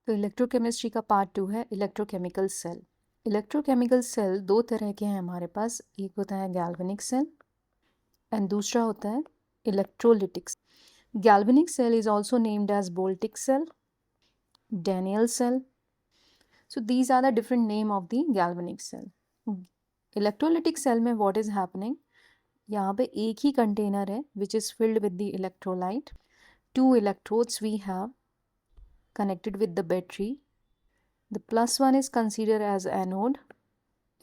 तो इलेक्ट्रोकेमिस्ट्री का पार्ट 2 है इलेक्ट्रोकेमिकल सेल। इलेक्ट्रोकेमिकल सेल दो तरह के हैं हमारे पास, एक होता है गैल्वेनिक सेल एंड दूसरा होता है electrolytic. Galvanic cell is also named as voltaic cell, Daniel cell. So these are the different name of the galvanic cell. Electrolytic cell में what is happening, यहाँ पे एक ही कंटेनर है which is filled with the electrolyte. Two electrodes we have connected with the battery. The plus one is considered as anode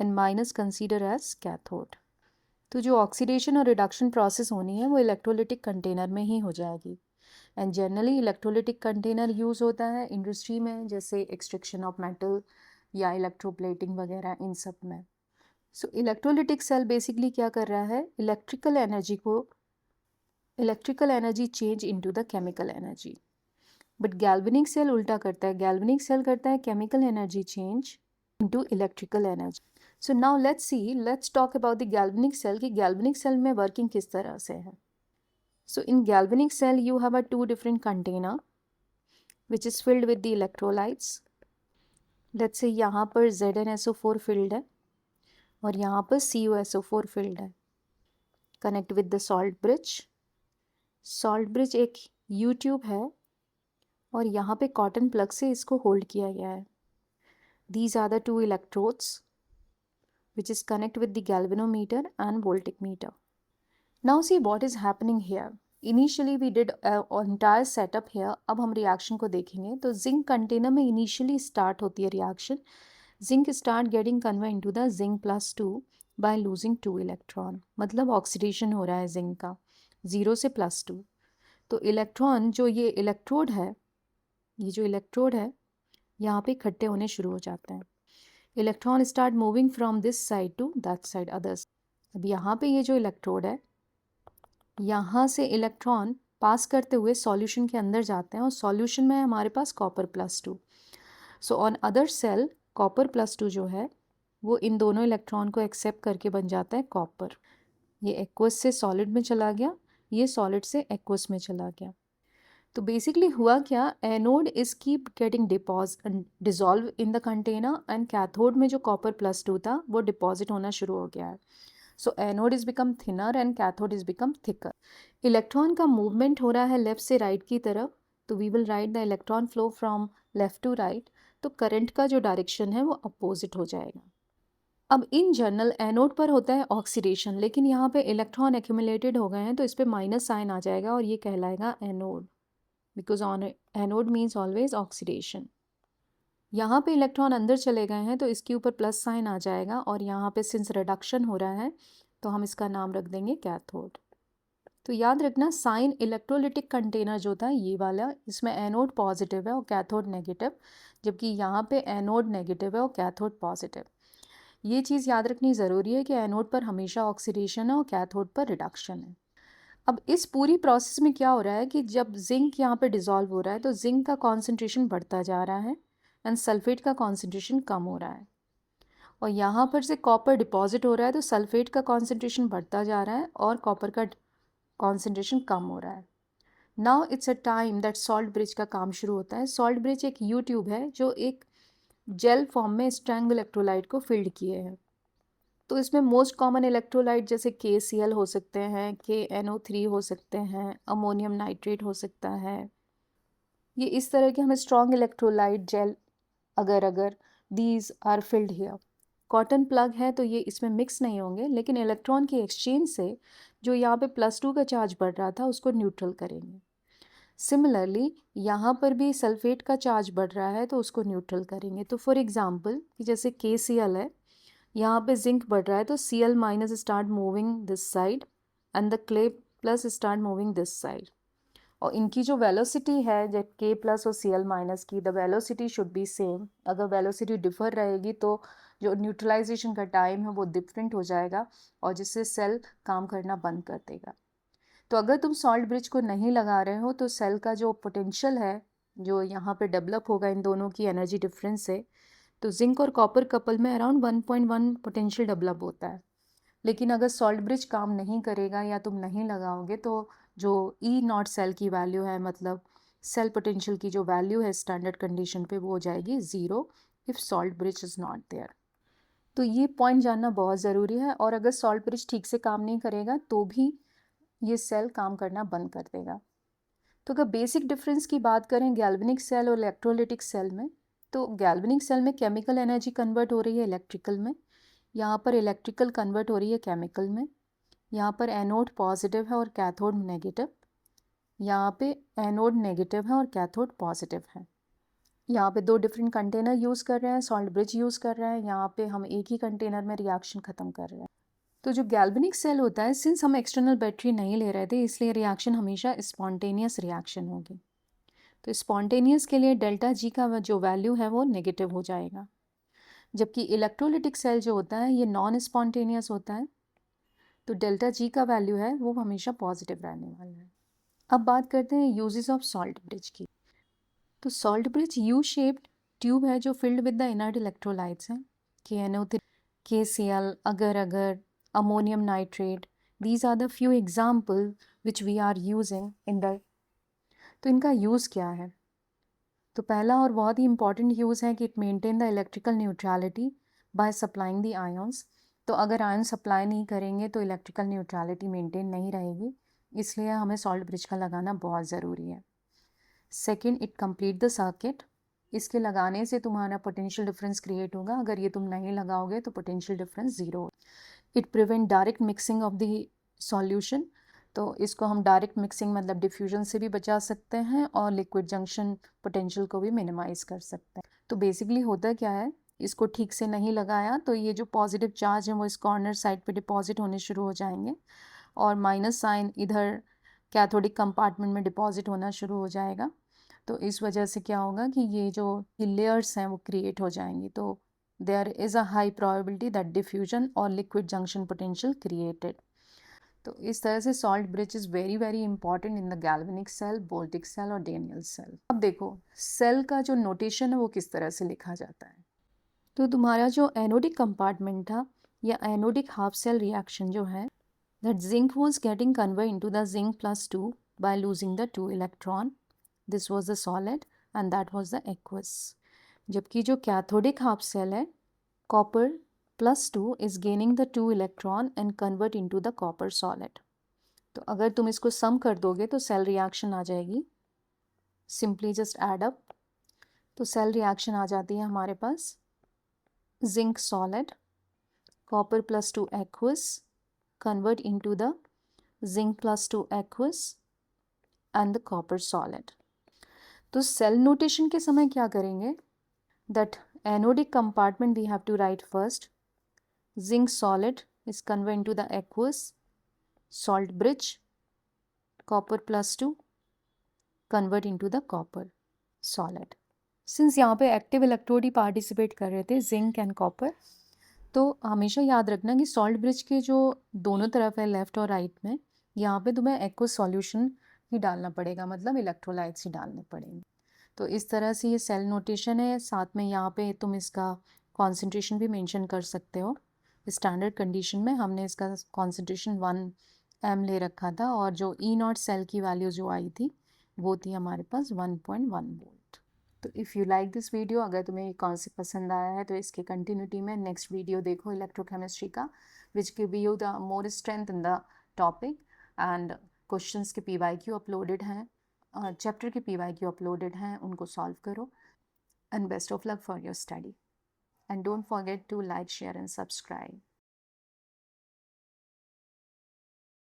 and minus considered as cathode. तो जो oxidation और reduction process होनी है वो इलेक्ट्रोलिटिक कंटेनर में ही हो जाएगी. And generally electrolytic container use होता है इंडस्ट्री में, जैसे एक्सट्रैक्शन ऑफ मेटल या इलेक्ट्रोप्लेटिंग वगैरह इन सब में. सो इलेक्ट्रोलिटिक सेल बेसिकली क्या कर रहा है, electrical energy change into the chemical energy. But galvanic cell उल्टा करता है, गैल्वेनिक सेल करता है chemical energy change into electrical energy. So now let's talk about the galvanic cell कि गैल्वेनिक सेल में वर्किंग किस तरह से है. So in galvanic cell you have a two different container which is filled with the electrolytes. Let's say यहाँ पर ZnSO4 filled है और यहाँ पर CuSO4 filled है. Connect with the salt bridge. Salt bridge एक U-tube है और यहाँ पे cotton plug से इसको hold किया गया है. These are the two electrodes which is connect with the galvanometer and voltmeter. Now see what is happening here. Initially we did entire setup here. अब हम रिएक्शन को देखेंगे. तो जिंक कंटेनर में इनिशियली स्टार्ट होती है reaction. Zinc start getting convert into the zinc plus 2 by losing 2 electron. मतलब oxidation हो रहा है जिंक का 0 से +2. तो इलेक्ट्रॉन जो ये इलेक्ट्रोड है यहाँ पे इकट्ठे होने शुरू हो जाते हैं. Electron start moving from this side to that side others. अब यहाँ पे ये जो इलेक्ट्रोड है यहाँ से इलेक्ट्रॉन पास करते हुए सॉल्यूशन के अंदर जाते हैं और सॉल्यूशन में है हमारे पास copper +2. So on other cell copper +2 जो है वो इन दोनों इलेक्ट्रॉन को एक्सेप्ट करके बन जाता है कॉपर. ये एक्वस से सॉलिड में चला गया, ये सॉलिड से एक्वस में चला गया. तो बेसिकली हुआ क्या, anode is keep getting dissolve in the container and cathode में जो कॉपर +2 था वो डिपॉजिट होना शुरू हो गया है. So anode is become thinner and cathode is become thicker. Electron का मूवमेंट हो रहा है लेफ्ट से राइट की तरफ. तो we will write the electron flow from left to right. तो करंट का जो डायरेक्शन है वो अपोजिट हो जाएगा. अब इन जनरल एनोड पर होता है ऑक्सीडेशन, लेकिन यहाँ पे इलेक्ट्रॉन एक्यूमुलेटेड हो गए हैं तो इस पर माइनस साइन आ जाएगा और ये कहलाएगा anode, because on anode means always oxidation. यहाँ पे इलेक्ट्रॉन अंदर चले गए हैं तो इसके ऊपर प्लस साइन आ जाएगा और यहाँ पे सिंस रिडक्शन हो रहा है तो हम इसका नाम रख देंगे कैथोड. तो याद रखना साइन इलेक्ट्रोलिटिक कंटेनर जो था ये वाला, इसमें एनोड पॉजिटिव है और कैथोड नेगेटिव, जबकि यहाँ पे एनोड नेगेटिव है और कैथोड पॉजिटिव. ये चीज़ याद रखनी ज़रूरी है कि एनोड पर हमेशा ऑक्सीडेशन है और कैथोड पर रिडक्शन है. अब इस पूरी प्रोसेस में क्या हो रहा है कि जब जिंक यहाँ पे डिज़ोल्व हो रहा है तो जिंक का कॉन्सेंट्रेशन बढ़ता जा रहा है एंड सल्फेट का कॉन्सेंट्रेशन कम हो रहा है. और यहाँ पर से कॉपर डिपॉजिट हो रहा है तो सल्फेट का कॉन्सेंट्रेशन बढ़ता जा रहा है और कॉपर का कॉन्सेंट्रेशन कम हो रहा है. Now it's a time that salt bridge का काम शुरू होता है. सॉल्ट ब्रिज एक U-ट्यूब है जो एक जेल फॉर्म में स्ट्रैंग इलेक्ट्रोलाइट को फिल्ड किए हैं. तो इसमें मोस्ट कॉमन इलेक्ट्रोलाइट जैसे KCl हो सकते हैं, KNO3 हो सकते हैं, अमोनियम नाइट्रेट हो सकता है. ये इस तरह के हमें स्ट्रॉन्ग इलेक्ट्रोलाइट जेल अगर these are filled here. Cotton plug है तो ये इसमें मिक्स नहीं होंगे, लेकिन इलेक्ट्रॉन की एक्सचेंज से जो यहाँ पे +2 का चार्ज बढ़ रहा था उसको न्यूट्रल करेंगे. सिमिलरली यहाँ पर भी सल्फेट का चार्ज बढ़ रहा है तो उसको न्यूट्रल करेंगे. तो फॉर एग्जांपल कि जैसे KCl है, यहाँ पे जिंक बढ़ रहा है तो Cl- start moving this side and the Cl plus start moving this side. और इनकी जो वेलोसिटी है जब K+ और Cl- की, the velocity should be same. अगर वेलोसिटी डिफर रहेगी तो जो न्यूट्रलाइजेशन का टाइम है वो डिफरेंट हो जाएगा और जिससे सेल काम करना बंद कर देगा. तो अगर तुम सॉल्ट ब्रिज को नहीं लगा रहे हो तो सेल का जो पोटेंशियल है जो यहाँ पे डेवलप होगा इन दोनों की एनर्जी डिफरेंस से, तो जिंक और कॉपर कपल में अराउंड 1.1 पोटेंशियल डेवलप होता है. लेकिन अगर सॉल्ट ब्रिज काम नहीं करेगा या तुम नहीं लगाओगे तो जो E0 सेल की वैल्यू है, मतलब सेल पोटेंशियल की जो वैल्यू है स्टैंडर्ड कंडीशन पे वो हो जाएगी 0 if salt bridge is not there. तो ये पॉइंट जानना बहुत ज़रूरी है, और अगर सॉल्ट ब्रिज ठीक से काम नहीं करेगा तो भी ये सेल काम करना बंद कर देगा। तो अगर बेसिक डिफरेंस की बात करें गैल्वेनिक सेल और इलेक्ट्रोलिटिक सेल में, तो गैल्वेनिक सेल में केमिकल एनर्जी कन्वर्ट हो रही है इलेक्ट्रिकल में, यहाँ पर इलेक्ट्रिकल कन्वर्ट हो रही है केमिकल में। यहाँ पर एनोड पॉजिटिव है और कैथोड नेगेटिव, यहाँ पे एनोड नेगेटिव है और कैथोड पॉजिटिव है। यहाँ पे 2 डिफरेंट कंटेनर यूज़ कर रहे हैं, सॉल्ट ब्रिज यूज़ कर रहे हैं, यहाँ पे हम एक ही कंटेनर में रिएक्शन ख़त्म कर रहे हैं। तो जो गैल्वेनिक सेल होता है, सिंस हम एक्सटर्नल बैटरी नहीं ले रहे थे, इसलिए रिएक्शन हमेशा स्पॉन्टेनियस रिएक्शन होगी। तो स्पॉन्टेनियस के लिए डेल्टा जी का जो वैल्यू है वो नेगेटिव हो जाएगा, जबकि इलेक्ट्रोलिटिक सेल जो होता है ये नॉन स्पॉन्टेनियस होता है, तो डेल्टा जी का वैल्यू है वो हमेशा पॉजिटिव रहने वाला है। अब बात करते हैं यूजेस ऑफ सॉल्ट ब्रिज की। तो salt bridge U shaped tube है जो filled with the inert electrolytes हैं, KNO3, KCl, agar agar, ammonium nitrate, these are the few example which we are using in the. तो इनका use क्या है? तो पहला और बहुत ही इंपॉर्टेंट यूज़ है कि it maintain the electrical neutrality by supplying the ions. तो अगर आयन सप्लाई नहीं करेंगे तो इलेक्ट्रिकल न्यूट्रलिटी मेंटेन नहीं रहेगी, इसलिए हमें सॉल्ट ब्रिज का लगाना बहुत ज़रूरी है। Second, it complete the circuit. इसके लगाने से तुम्हारा पोटेंशियल डिफरेंस क्रिएट होगा, अगर ये तुम नहीं लगाओगे तो potential difference zero. It prevent direct mixing of the solution. तो इसको हम डायरेक्ट मिक्सिंग मतलब डिफ्यूजन से भी बचा सकते हैं और लिक्विड जंक्शन पोटेंशियल को भी मिनिमाइज कर सकते हैं। तो बेसिकली होता क्या है, इसको ठीक से नहीं लगाया तो ये जो पॉजिटिव चार्ज है वो इस कॉर्नर साइड पे डिपॉजिट होने शुरू हो जाएंगे, और माइनस साइन इधर कैथोडिक कंपार्टमेंट में डिपॉजिट होना शुरू हो जाएगा। तो इस वजह से क्या होगा कि ये जो लेयर्स हैं वो क्रिएट हो जाएंगी, तो there is a high probability that diffusion और लिक्विड जंक्शन पोटेंशियल क्रिएटेड। तो इस तरह से salt bridge is very very important in the galvanic cell, voltaic cell और डेनियल सेल। अब देखो सेल का जो नोटेशन है वो किस तरह से लिखा जाता है। तो तुम्हारा जो एनोडिक कंपार्टमेंट था या एनोडिक हाफ सेल रिएक्शन जो है, that zinc was getting converted into the zinc plus 2 by losing the 2 electron. This was the solid and that was the aqueous. जबकि जो कैथोडिक हाफ सेल है, copper plus 2 is gaining the 2 electron and convert into the copper solid. तो अगर तुम इसको सम कर दोगे तो सेल रिएक्शन आ जाएगी, सिंपली जस्ट एड अप। तो सेल रिएक्शन आ जाती है हमारे पास zinc solid, copper plus 2 aqueous convert into the zinc plus 2 aqueous and the copper solid. तो सेल नोटेशन के समय क्या करेंगे, that anodic compartment we have to write first, zinc solid is convert into the aqueous, salt bridge, copper plus 2 convert into the copper solid. Since यहाँ पे active electrode ही participate कर रहे थे जिंक एंड कॉपर, तो हमेशा याद रखना कि सॉल्ट ब्रिज के जो दोनों तरफ है लेफ़्ट और राइट में, यहाँ पे तुम्हें एक्वस सॉल्यूशन ही डालना पड़ेगा, मतलब इलेक्ट्रोलाइट्स ही डालने पड़ेंगे। तो इस तरह से ये सेल नोटेशन है, साथ में यहाँ पे तुम इसका कॉन्सेंट्रेशन भी मेंशन कर सकते हो। स्टैंडर्ड कंडीशन में हमने इसका कॉन्सेंट्रेशन 1 m ले रखा था, और जो E0 सेल की वैल्यू जो आई थी वो थी हमारे पास 1.1 वोल्ट। तो if you like this video, अगर तुम्हें ये कॉन्सेप्ट पसंद आया है तो इसके कंटिन्यूटी में नेक्स्ट वीडियो देखो इलेक्ट्रोकेमिस्ट्री का, which give you the more strength in the topic, and questions के PYQ अपलोडेड हैं, चैप्टर के PYQ अपलोडेड हैं, उनको सॉल्व करो। And best of luck for your study, and don't forget to like, share and subscribe.